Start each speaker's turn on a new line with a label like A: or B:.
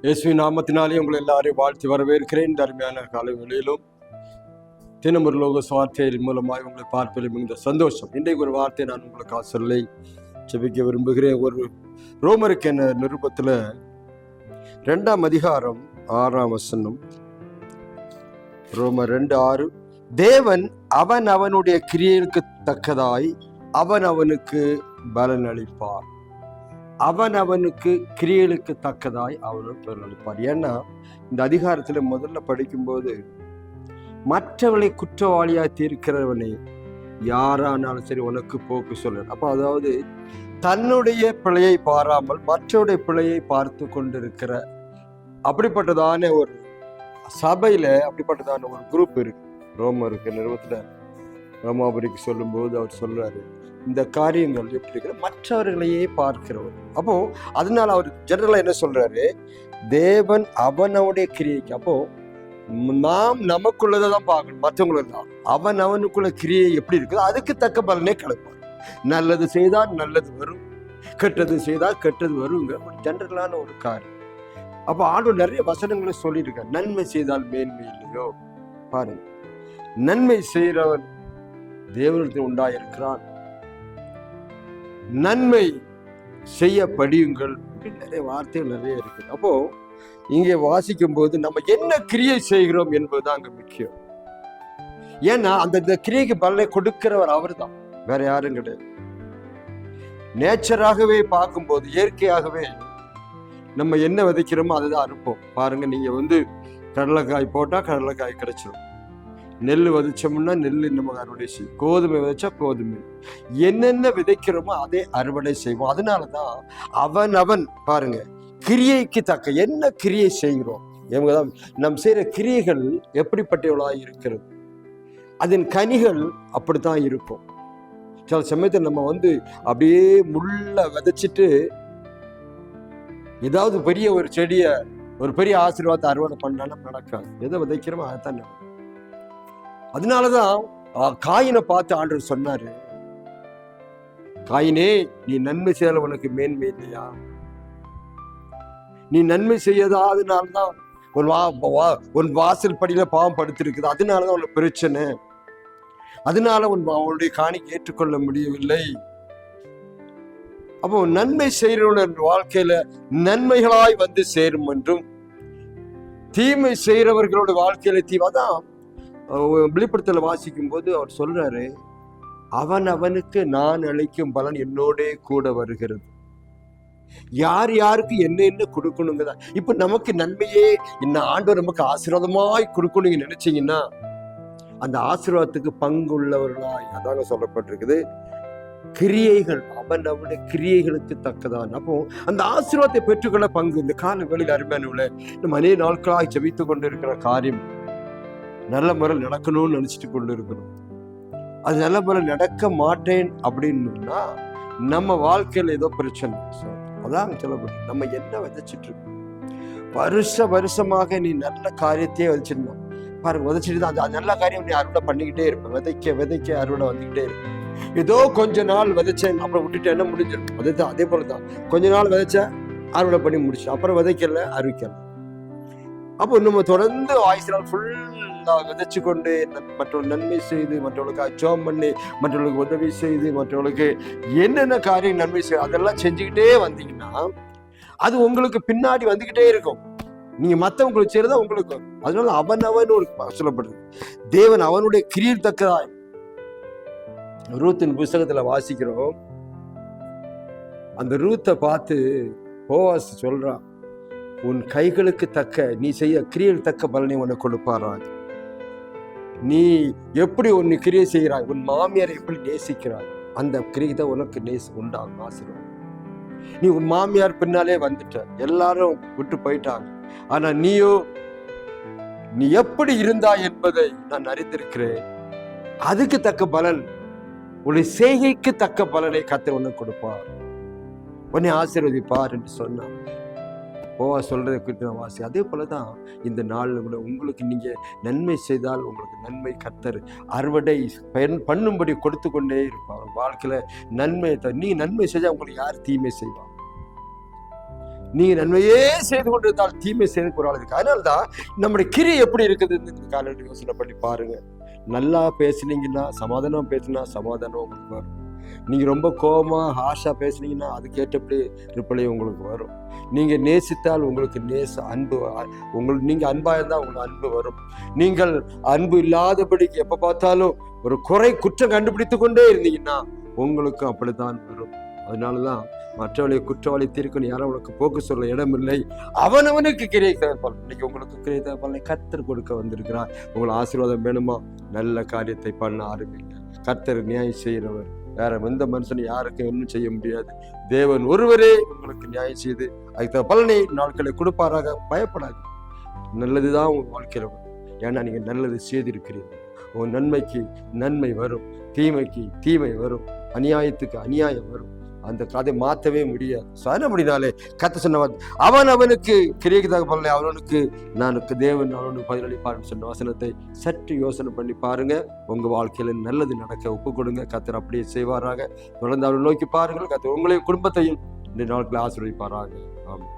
A: இயேசுவின் நாமத்தினாலே உங்களை எல்லாரையும் வாழ்த்தி வரவேற்கிறேன். இந்த அருமையான காலவெளியிலும் தினமொரு லோக வார்த்தையின் மூலமாக உங்களை பார்ப்பதில் மிகுந்த சந்தோஷம். இன்றைக்கு ஒரு வார்த்தை நான் உங்களுக்கு சொல்லி ஜெபிக்க விரும்புகிறேன். ஒரு ரோமருக்கு என்ன நிருபத்தில் 2ஆம் அதிகாரம் 6ஆம் வசனம். ரோமர் 2:6. தேவன் அவனுடைய கிரியைகளுக்கு தக்கதாய் அவனுக்கு பலன் அளிப்பார். அவனுக்கு கிரியைகளுக்கு தக்கதாய் அவனுக்கு பலன் அளிப்பார். ஏன்னா இந்த அதிகாரத்துல முதல்ல படிக்கும்போது மற்றவர்களை குற்றவாளியாக தீர்க்கிறவனை யாரானாலும் சரி உனக்கு போக்கு சொல்ல. அப்போ அதாவது தன்னுடைய பிழையை பாராமல் மற்றவருடைய பிழையை பார்த்து கொண்டிருக்கிற அப்படிப்பட்டதான ஒரு சபையில அப்படிப்பட்டதான ஒரு குரூப் இருக்கு. ரோமருக்கு நிறுவத்துல ரோமாபுரிக்கு சொல்லும்போது அவர் சொல்றாரு, இந்த காரியங்கள் எப்படி இருக்கிற மற்றவர்களையே பார்க்கிறவர். அப்போ அதனால அவர் ஜெனரலா என்ன சொல்றாரு, தேவன் அவனுடைய கிரியைக்கு. அப்போ நாம் நமக்குள்ளதான் பார்க்கணும், மற்றவங்களுக்கு அவனுக்குள்ள கிரியை எப்படி இருக்குது அதுக்கு தக்க பலனே கிடைப்பார். நல்லது செய்தால் நல்லது வரும், கெட்டது செய்தால் கெட்டது வருங்க, ஒரு ஜெனரலான ஒரு காரியம். அப்போ ஆண்டவர் நிறைய வசனங்களை சொல்லியிருக்கார். நன்மை செய்தால் மேன்மை இல்லையோ பாருங்க, நன்மை செய்கிறவன் தேவனிடத்தில் உண்டாயிருக்கிறான், நன்மை செய்ய படியுங்கள், நிறைய வார்த்தைகள் நிறைய இருக்கு. அப்போ இங்கே வாசிக்கும் போது நம்ம என்ன கிரியை செய்கிறோம் என்பதுதான் அங்க முக்கியம். ஏன்னா அந்த கிரியைக்கு பலனை கொடுக்கிறவர் அவர் தான், வேற யாரும் கிடையாது. நேச்சராகவே பார்க்கும்போது இயற்கையாகவே நம்ம என்ன விதைக்கிறோமோ அதுதான் அறுப்போம். பாருங்க, நீங்க கடலைக்காய் போட்டா கடலைக்காய் கிடைச்சிடும், நெல் விதைச்சோம்னா நெல் நம்ம அறுவடை செய்யும், கோதுமை விதைச்சா கோதுமை, என்னென்ன விதைக்கிறோமோ அதே அறுவடை செய்வோம். அதனாலதான் அவன் பாருங்க கிரியைக்கு தக்க என்ன கிரியை செய்கிறோம். நம் செய்யற கிரியைகள் எப்படிப்பட்டவளாக இருக்கிறது, அதன் கனிகள் அப்படித்தான் இருக்கும். சில சமயத்தில் நம்ம அப்படியே முள்ள விதைச்சிட்டு ஏதாவது பெரிய ஒரு செடியை ஒரு பெரிய ஆசீர்வாதத்தை அறுவடை பண்ணாலும் நடக்காது. எதை விதைக்கிறோமோ அதைத்தான் நடக்கும். அதனாலதான் காயினை பார்த்து ஆண்டவர் சொன்னாரு, காயினே நீ நன்மை செய்யல உனக்கு மேன்மை இல்லையா, நீ நன்மை செய்யதா, அதனாலதான் உன் வாசல் படியில பாவம் படுத்திருக்குது, அதனாலதான் உனக்கு பிரச்சனை, அதனால அவனுடைய காணிக்கை ஏற்றுக்கொள்ள முடியவில்லை. அப்போ நன்மை செய்கிறவன் வாழ்க்கையில நன்மைகளாய் சேரும் என்றும், தீமை செய்கிறவர்களோட வாழ்க்கையில தீவாதான் வெளிப்படுத்தல வாசிக்கும் போது அவர் சொல்றாரு, அவனுக்கு நான் அளிக்கும் பலன் என்னோட கூட வருகிறது. யார் யாருக்கு என்ன கொடுக்கணுங்க. இப்ப நமக்கு நன்மையே இந்த ஆண்டவர் நமக்கு ஆசீர்வாதமாய் கொடுக்கணுங்க நினைச்சீங்கன்னா அந்த ஆசீர்வாதத்துக்கு பங்கு உள்ளவர்களாய் அதாங்க சொல்லப்பட்டிருக்குது. கிரியைகள் அவனுடைய கிரியைகளுக்கு தக்கதான். அப்போ அந்த ஆசீர்வாதத்தை பெற்றுக்கொள்ள பங்கு. இந்த கால வேளையில் அருமையான நம்ம அநேக நாட்களாக ஜெபித்து கொண்டு இருக்கிற காரியம் நல்ல முறையில் நடக்கணும்னு நினைச்சிட்டு கொண்டு இருக்கிறோம். அது நல்ல முறையில் நடக்க மாட்டேன் அப்படின்னா நம்ம வாழ்க்கையில ஏதோ பிரச்சனை. அதான் சொல்லப்படும், நம்ம என்ன விதைச்சிட்டு இருக்கோம். வருஷமாக நீ நல்ல காரியத்தையே விதைச்சிடணும் பாருங்க, விதைச்சிட்டு தான் அந்த நல்ல காரியம் நீ அறுவடை பண்ணிக்கிட்டே இருப்பேன். விதைக்க அறுவடை வந்துக்கிட்டே இருக்கும். ஏதோ கொஞ்ச நாள் விதைச்சேன் அப்புறம் விட்டுட்டு என்ன முடிஞ்சிடும். அதே போலதான் கொஞ்ச நாள் விதைச்ச அறுவடை பண்ணி முடிச்சு, அப்புறம் விதைக்கல அறிவிக்கல. அப்போ நம்ம தொடர்ந்து ஆயுசு ஃபுல்லா விதைச்சு கொண்டு மற்றவர்கள் நன்மை செய்து, மற்றவர்களுக்கு அச்சம் பண்ணி, மற்றவர்களுக்கு உதவி செய்து, மற்றவர்களுக்கு என்னென்ன காரியம் நன்மை செய்ய அதெல்லாம் செஞ்சுக்கிட்டே வந்தீங்கன்னா அது உங்களுக்கு பின்னாடி வந்துகிட்டே இருக்கும். நீங்க மற்றவங்களுக்கு செய்யறதா உங்களுக்கு. அதனால அவன் ஒரு சொல்லப்படுது, தேவன் அவனுடைய கிரியைக்கு தக்கதாய். ரூத்தின் புஸ்தகத்துல வாசிக்கிறோம், அந்த ரூத்தை பார்த்து போவாஸ் சொல்றான், உன் கைகளுக்கு தக்க நீ செய்ய கிரியைக்கு தக்க பலனை உனக்கு கொடுப்பாராய். நீ எப்படி உன் கிரியை செய்கிறாய், உன் மாமியாரை எப்படி நேசிக்கிறாய், அந்த கிரியை தான் உனக்கு உண்டாகும் ஆசீர்வாதம். நீ உன் மாமியார் பின்னாலே வந்துட்ட, எல்லாரும் விட்டு போயிட்டாங்க, ஆனா நீ எப்படி இருந்தாய் என்பதை நான் அறிந்திருக்கிறேன். அதுக்கு தக்க பலன், உன்னை செய்கைக்கு தக்க பலனை கர்த்தர் உனக்கு கொடுப்பார், உன்னை ஆசீர்வதிப்பார் என்று சொன்னான். சொல்றதை குறித்து வாசி. அதே போலதான் இந்த நாள்ல கூட உங்களுக்கு நீங்க நன்மை செய்தால் உங்களுக்கு நன்மை கர்த்தர் அறுவடை பண்ணும்படி கொடுத்து கொண்டே இருப்பார். வாழ்க்கையில நன்மை நீ நன்மை செஞ்சா உங்களுக்கு யார் தீமை செய்வாங்க. நீங்க நன்மையே செய்து கொண்டிருந்தால் தீமை செய்து ஒரு ஆள் இருக்கு. அதனால்தான் நம்முடைய கிரி எப்படி இருக்குதுன்னு காலையில் யோசனை பண்ணி பாருங்க. நல்லா பேசுனீங்கன்னா சமாதானம், பேசுனா சமாதானம் உங்களுக்கு வரும். நீங்க ரொம்ப கோபமா ஹாஷா பேசுனீங்கன்னா அதுக்கேற்றபடி ரிப்ளை உங்களுக்கு வரும். நீங்க நேசித்தால் உங்களுக்கு அன்பு உங்களுக்கு, நீங்க அன்பா இருந்தால் உங்களுக்கு அன்பு வரும். நீங்கள் அன்பு இல்லாதபடிக்கு எப்ப பார்த்தாலும் ஒரு குற்றம் கண்டுபிடித்து கொண்டே இருந்தீங்கன்னா உங்களுக்கும் அப்படித்தான் வரும். அதனாலதான் மற்றவர்களை குற்றவாளி தீர்க்கணும், யாரும் அவனுக்கு போக்கு சொல்ல இடம் இல்லை, அவனவனுக்கு கிரியை தேவைப்படும். இன்னைக்கு உங்களுக்கு கிரியை தேவைப்படலை, கர்த்தர் கொடுக்க வந்திருக்கிறார். உங்களுக்கு ஆசீர்வாதம் வேணுமா? நல்ல காரியத்தை பண்ண ஆரம்பிங்க. கர்த்தர் நியாயம் செய்கிறவர், வேற எந்த மனுஷனும் யாருக்கும் ஒன்றும் செய்ய முடியாது. தேவன் ஒருவரே உங்களுக்கு நியாயம் செய்து அதுக்கு பலனை நாட்களை கொடுப்பாராக. பயப்படாது, நல்லதுதான் உங்க வாழ்க்கையில வரும். ஏன்னா நீங்க நல்லது செய்திருக்கிறீர்கள். உன் நன்மைக்கு நன்மை வரும், தீமைக்கு தீமை வரும், அநியாயத்துக்கு அநியாயம் வரும். அந்த கதை மாற்றவே முடியாது. அப்படினாலே கத்த சொன்ன அவன் அவனுக்கு கிரியைக்கு பலனை அவனுக்கு நானுக்கு தேவன் அவனுக்கு பதிலளிப்பார்னு சொன்ன வசனத்தை சற்று யோசனை பண்ணி பாருங்க. உங்க வாழ்க்கையில நல்லது நடக்க ஒப்பு கொடுங்க. கத்தர் அப்படியே செய்வாராக. தொடர்ந்து அவரை நோக்கி பாருங்கள். கத்தர் உங்களையும் குடும்பத்தையும் இந்த நாட்களை ஆசீர்வதிப்பாராக. ஆமாம்.